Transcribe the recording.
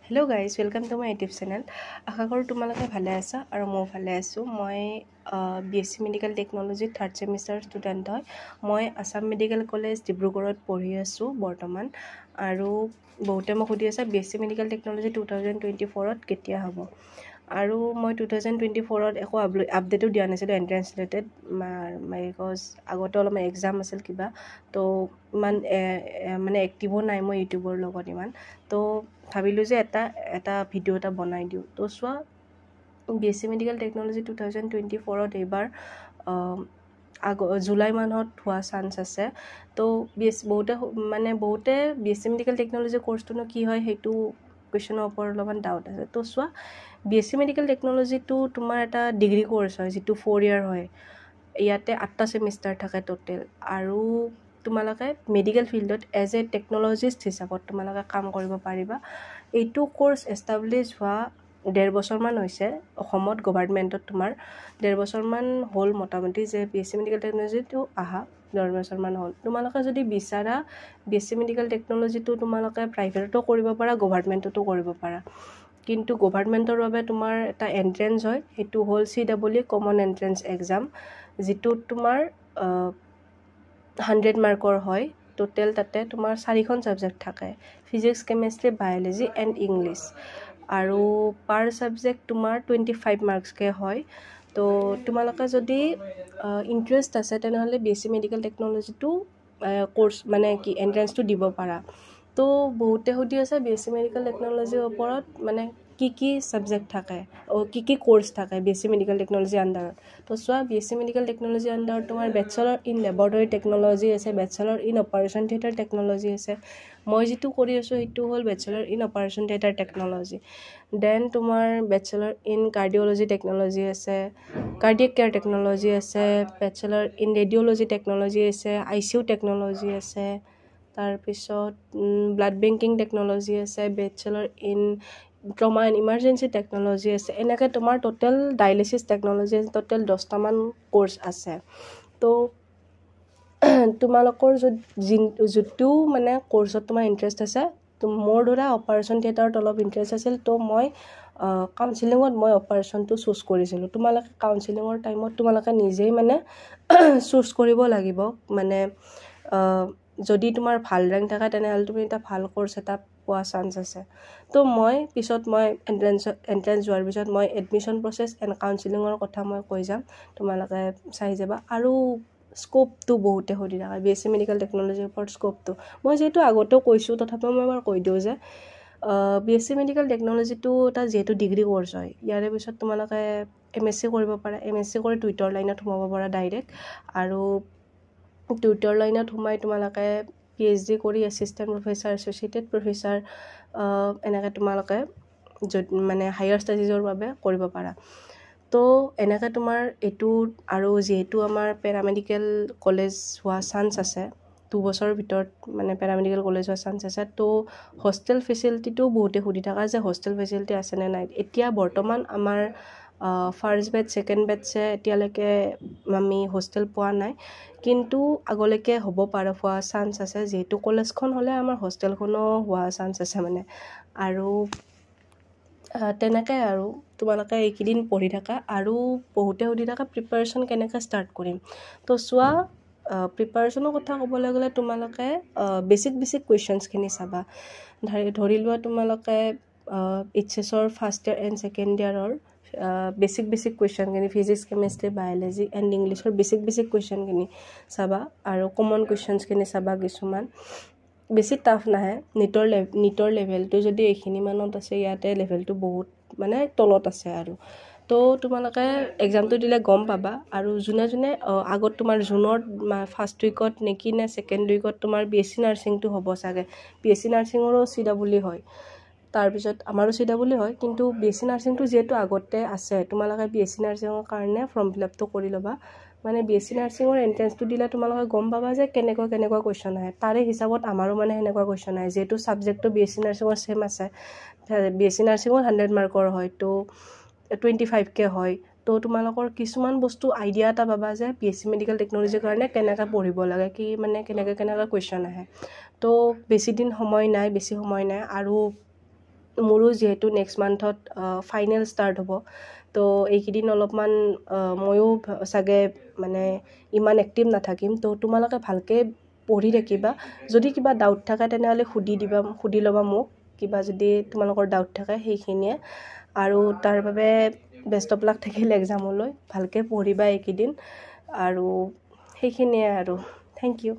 Hello' guys, welcome to my YouTube channel. আশা কৰোঁ তোমালোকে ভালে আছা আৰু ময়ো ভালে আছোঁ। মই BSc medical technology third semester student হয়। মই আছাম মেডিকেল কলেজ ডিব্ৰুগড়ত পঢ়ি আছোঁ বৰ্তমান। আৰু বহুতে মোক সুধি আছে BSc মেডিকেল টেকন'লজি 2024ত কেতিয়া হ'ব। আৰু মই 2024ত একো আপডেটো দিয়া নাছিলোঁ এণ্ট্ৰেঞ্চ ৰিলেটেড, বিকজ আগতে অলপমান এক্সাম আছিল কিবা, তো ইমান মানে এক্টিভো নাই মই ইউটিউবৰ লগত ইমান। তো ভাবিলোঁ যে এটা ভিডিঅ' এটা বনাই দিওঁ। তো চোৱা, BSc মেডিকেল টেকন'লজি 2024ত এইবাৰ জুলাই মাহত হোৱা চান্স আছে। তো বহুতে BSc মেডিকেল টেকন'লজি কৰ্চটোনো কি হয় সেইটো কুৱেশ্যনৰ ওপৰত অলপমান ডাউট আছে। তো চোৱা, BSc মেডিকেল টেকন'লজিটো তোমাৰ এটা ডিগ্ৰী কৰ্চ হয় যিটো 4 year হয়। ইয়াতে 8টা ছেমিষ্টাৰ থাকে টোটেল। আৰু তোমালোকে মেডিকেল ফিল্ডত এজ এ টেকন'লজিষ্ট হিচাপত তোমালোকে কাম কৰিব পাৰিবা। এইটো কৰ্চ এষ্টাব্লিছ হোৱা 1.5 বছৰমান হৈছে অসমত, গভাৰ্ণমেণ্টত তোমাৰ 1.5 বছৰমান হ'ল মোটামুটি যে BSc মেডিকেল টেকন'লজিটো আহা 1.5 বছৰমান হ'ল। তোমালোকে যদি বিচাৰা BSc মেডিকেল টেকন'লজিটো তোমালোকে প্ৰাইভেটতো কৰিব পাৰা, গভাৰ্ণমেণ্টতো কৰিব পাৰা। কিন্তু গভাৰ্ণমেণ্টৰ বাবে তোমাৰ এটা এণ্ট্ৰেঞ্চ হয়, সেইটো হ'ল CEE কমন এণ্ট্ৰেঞ্চ এক্সাম, যিটোত তোমাৰ 100 মাৰ্কৰ হয়। টোটেল তাতে তোমাৰ 4খন ছাবজেক্ট থাকে: physics, chemistry, biology and English. আৰু পাৰ ছাবজেক্ট তোমাৰ 25 মাৰ্কছকৈ হয়। তো তোমালোকে যদি ইণ্টাৰেষ্ট আছে তেনেহ'লে BSc মেডিকেল টেকন'লজিটো কৰ্চ এণ্ট্ৰেঞ্চটো দিব পাৰা। তো বহুতে সুধি আছে BSc মেডিকেল টেকন'লজিৰ ওপৰত কি ছাবজেক্ট থাকে, কি কৰ্চ থাকে BSc মেডিকেল টেকন'লজি আণ্ডাৰত। তো চোৱা, BSc মেডিকেল টেকন'লজি আণ্ডাৰত তোমাৰ বেচেলৰ ইন লেবৰেটৰী টেকন'লজি আছে, bachelor in operation theatre technology আছে। মই যিটো কৰি আছোঁ সেইটো হ'ল bachelor in operation theatre technology. Then তোমাৰ বেচেলৰ ইন কাৰ্ডিঅ'লজি টেকন'লজি আছে, কাৰ্ডিয়েক কেয়াৰ টেকন'লজি আছে, বেচেলৰ ইন ৰেডিঅ'লজি টেকন'লজি আছে, ICU টেকন'লজি আছে, তাৰপিছত ব্লাড বেংকিং টেকন'লজি আছে, bachelor in trauma and emergency technology আছে। এনেকৈ তোমাৰ টোটেল ডায়েলিচিছ টেকন'লজি আছে, টোটেল 10টামান কৰ্চ আছে। তো তোমালোকৰ যিটো কৰ্চত তোমাৰ ইণ্টাৰেষ্ট আছে, তো মোৰ ধৰা অপাৰেশ্যন থিয়েটাৰত অলপ ইণ্টাৰেষ্ট আছিল, তো মই কাউন্সিলিঙত অপাৰেশ্যনটো চুজ কৰিছিলোঁ। তোমালোকে কাউন্সিলিঙৰ টাইমত তোমালোকে নিজেই চুজ কৰিব লাগিব। যদি তোমাৰ ভাল ৰেংক থাকে তেনেহ'লে তুমি এটা ভাল কৰ্চ এটা পোৱা চান্স আছে। তো পিছত এণ্ট্ৰেঞ্চ যোৱাৰ পিছত মই এডমিশ্যন প্ৰচেছ এণ্ড কাউন্সিলিঙৰ কথা মই কৈ যাম, তোমালোকে চাই যাবা। আৰু স্ক'পটো বহুতে সুধি থাকে BSc মেডিকেল টেকন'লজিৰ ওপৰত স্ক'পটো। মই যিহেতু আগতেও কৈছোঁ, তথাপিও মই এবাৰ কৈ দিওঁ যে BSc মেডিকেল টেকন'লজিটো এটা যিহেতু ডিগ্ৰী কৰ্চ হয়, ইয়াৰে পিছত তোমালোকে MSc কৰিব পাৰা। MSc কৰি টিউটৰ লাইনত সোমাব পাৰা ডাইৰেক্ট। আৰু টিউটৰ লাইনত সোমাই তোমালোকে PhD কৰি এছিষ্টেণ্ট প্ৰফেচাৰ, এছ'চিয়েটেড প্ৰফেচাৰ এনেকৈ তোমালোকে হায়াৰ ষ্টাডিজৰ বাবে কৰিব পাৰা। তো এনেকৈ তোমাৰ এইটো, আৰু যিহেতু আমাৰ পেৰামেডিকেল কলেজ হোৱা চান্স আছে 2 বছৰৰ ভিতৰত, পেৰামেডিকেল কলেজ হোৱা চান্স আছে। তো হোষ্টেল ফেচিলিটিটো বহুতে সুধি থকা যে হোষ্টেল ফেচিলিটি আছেনে নাই। এতিয়া বৰ্তমান আমাৰ ফাৰ্ষ্ট বেটছ, ছেকেণ্ড বেটছে এতিয়ালৈকে আমি হোষ্টেল পোৱা নাই, কিন্তু আগলৈকে হ'ব পাৰে, হোৱা চান্স আছে। যিহেতু কলেজখন হ'লে আমাৰ হোষ্টেলখনো হোৱা চান্স আছে আৰু তেনেকৈ আৰু তোমালোকে এইকেইদিন পঢ়ি থাকা। আৰু বহুতে সুধি থাকা প্ৰিপাৰেশ্যন কেনেকৈ ষ্টাৰ্ট কৰিম। তো চোৱা, প্ৰিপাৰেশ্যনৰ কথা ক'বলৈ গ'লে তোমালোকে বেছিক কুৱেশ্যনছখিনি চাবা। ধৰি লোৱা তোমালোকে HSৰ ফাৰ্ষ্ট ইয়াৰ এণ্ড ছেকেণ্ড ইয়াৰৰ বেছিক কুৱেশ্যনখিনি, ফিজিক্স, কেমেষ্ট্ৰি, বায়'লজি এণ্ড ইংলিছৰ বেছিক কুৱেশ্যনখিনি চাবা। আৰু কমন কুৱেশ্যনছখিনি চাবা। কিছুমান বেছি টাফ নাহে। নিটৰ লেভেলটো যদি এইখিনি মানত আছে, ইয়াতে লেভেলটো বহুত তলত আছে আৰু। তো তোমালোকে এক্সামটো দিলে গম পাবা। আৰু যোনে আগত তোমাৰ জুনৰ ফাৰ্ষ্ট উইকত নে ছেকেণ্ড উইকত তোমাৰ BSc নাৰ্ছিংটো হ'ব চাগে। BSc নাৰ্ছিঙৰো CEE হয়, তাৰপিছত আমাৰো CEE হয়। কিন্তু BSc নাৰ্ছিংটো যিহেতু আগতে আছে, তোমালোকে BSc নাৰ্ছিঙৰ কাৰণে ফৰ্ম ফিল আপটো কৰি ল'বা। BSc নাৰ্ছিঙৰ এণ্ট্ৰেঞ্চটো দিলে তোমালোকে গম পাবা যে কেনেকুৱা কুৱেশ্যন আহে। তাৰে হিচাপত আমাৰো সেনেকুৱা কুৱেশ্যন আহে, যিহেতু ছাবজেক্টটো BSc নাৰ্ছিঙৰ ছেম আছে। BSc নাৰ্ছিঙৰ 100 মাৰ্কৰ হয়, তো 25কৈ হয়। তো তোমালোকৰ কিছুমান বস্তু আইডিয়া এটা পাবা যে BSc মেডিকেল টেকন'লজিৰ কাৰণে কেনেকৈ পঢ়িব লাগে, কেনেকৈ কুৱেশ্যন আহে। তো বেছি সময় নাই। আৰু মোৰো যিহেতু নেক্সট মান্থত ফাইনেল ষ্টাৰ্ট হ'ব, তো এইকেইদিন অলপমান ময়ো চাগে মানে ইমান এক্টিভ নাথাকিম। তো তোমালোকে ভালকৈ পঢ়ি থাকিবা। যদি কিবা ডাউট থাকে তেনেহ'লে সুধি ল'বা মোক, কিবা যদি তোমালোকৰ ডাউট থাকে সেইখিনিয়ে। আৰু তাৰ বাবে বেষ্ট অফ লাক থাকিল এক্সামলৈ। ভালকৈ পঢ়িবা এইকেইদিন, আৰু সেইখিনিয়ে আৰু। Thank U.